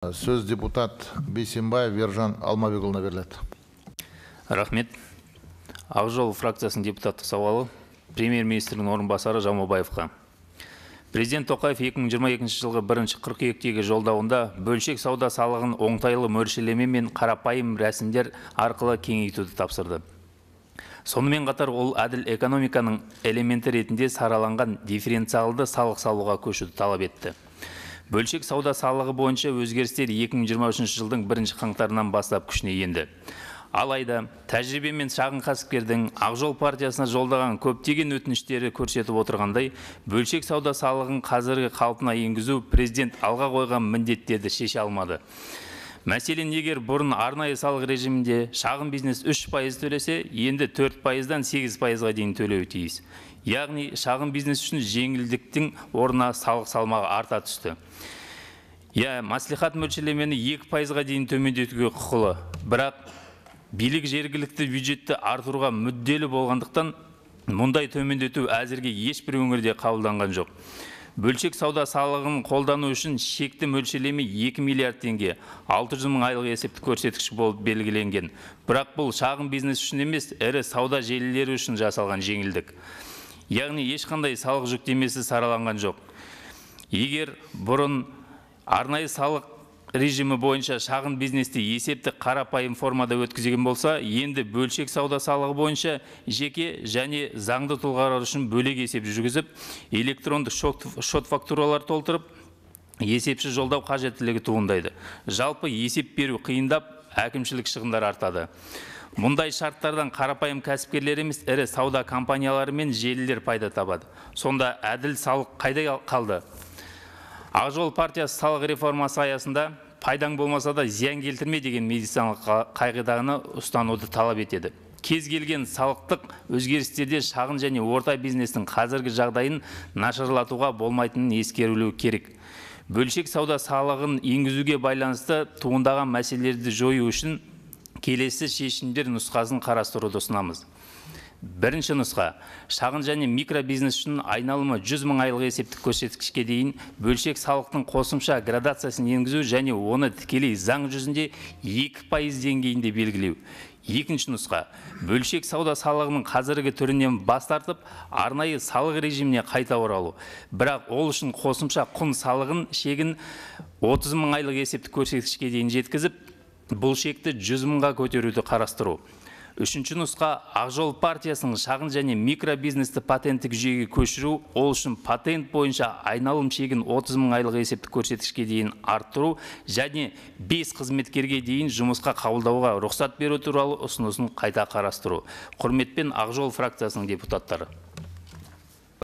Сөз депутат Бейсенбаев Ержан Алмабекұлына беріледі. Рахмет. Ақ жол фракциясының депутаттық сауалы премьер-министрдің орынбасары Жамабаевқа. Президент Тоқаев 2022 жылғы 1 қыркүйектегі жолдауында бөлшек сауда салығын оңтайлы мөлшерлеме мен қарапайым рәсімдер арқылы кеңейтуді тапсырды. Сонымен қатар ол әділ экономиканың элементі ретінде сараланған дифференциалды салық салуға көшуді талап етті. Бөлшек сауда салығы бойынша өзгерістер 2023 жылдың 1 қаңтарынан бастап күшіне енді. Алайда, тәжірибемен шағын кәсіпкердің Ақ жол партиясына жолдаған көптеген өтініштері көрсетіп отырғандай, бөлшек сауда салығын қазіргі қалпына енгізу президент алға қойған міндеттерді шеше алмады. Мәселен, егер бұрын арнайы салық режимінде шағын бизнес 3% төлесе, енді 4%-дан 8%-ға дейін төлеуі тиіс. Яғни, шағын бизнес үшін жеңілдіктің орнына салық салмағы арта түсті. Мәслихат мөлшерлемені 2%-ға дейін төмендетуге құқылы. Бірақ билік жергілікті бюджетті артыруға мүдделі болғандықтан, мұндай төмендету әзірге ешбір өңірде қабылданған жоқ. Бөлшек сауда салығын қолдану үшін шекті мөлшерлеме 2 миллиард теңге, 600 мың айлық есептік көрсеткіш болып белгіленген. Бірақ бұл шағын бизнес үшін емес, ірі сауда желілері үшін жасалған жеңілдік. Яғни ешқандай салық жүктемесі сараланған жоқ. Егер бұрын арнайы салық режимі бойынша шағын бизнесті есепті қарапайым формада өткізген болса, енді бөлшек сауда салығы бойынша жеке және заңды тұлғалар үшін бөлек есеп жүргізіп, электрондық шот фактуралар толтырып, есепші жолдау қажеттілігі туындайды. Жалпы есеп беру қиындап, әкімшілік шығындар артады. Мұндай шарттардан қарапайым кәсіпкерлер емес, ірі сауда компаниялары мен желілер пайда табады. Сонда әділ салық қайда қалды? Ақ жол партиясы салық реформасы аясында пайдаң болмаса да зиян келтірме деген медициналық қағиданы ұстануды талап етеді. Кез келген салықтық өзгерістерде шағын және орта бизнестің қазіргі жағдайын нашарлатуға болмайтынын ескерілуі керек. Бөлшек сауда салығын енгізуге байланысты туындаған мәселелерді жою үшін келесі шешімдер нұсқасын қарастыруды ұсынамыз. Бірінші нұсқа, шағын және микробизнес үшін айналымы 100 мың айлық есептік көрсеткішке дейін бөлшек салықтың қосымша градациясын енгізу және оны тікелей заң жүзінде 2% деңгейінде белгілеу. Екінші нұсқа, бөлшек сауда салығының қазіргі түрінен бас тартып, арнайы салық режиміне қайта оралу. Бірақ ол үшін қосымша құн салығын шегін 30 мың айлық есептік көрсеткішке дейін жеткізіп, бұл шекті 100 мыңға көтеруді қарастыру. Үшінші нұсқа, Ақ жол партиясының шағын және микробизнесті патенттік жүйеге көшіру, ол үшін патент бойынша айналым шегін 30 мың айлық есептік көрсеткішке дейін арттыру және 5 қызметкерге дейін жұмысқа қабылдауға рұқсат беру туралы ұсынысын қайта қарастыру. Құрметпен Ақ жол фракциясының депутаттары.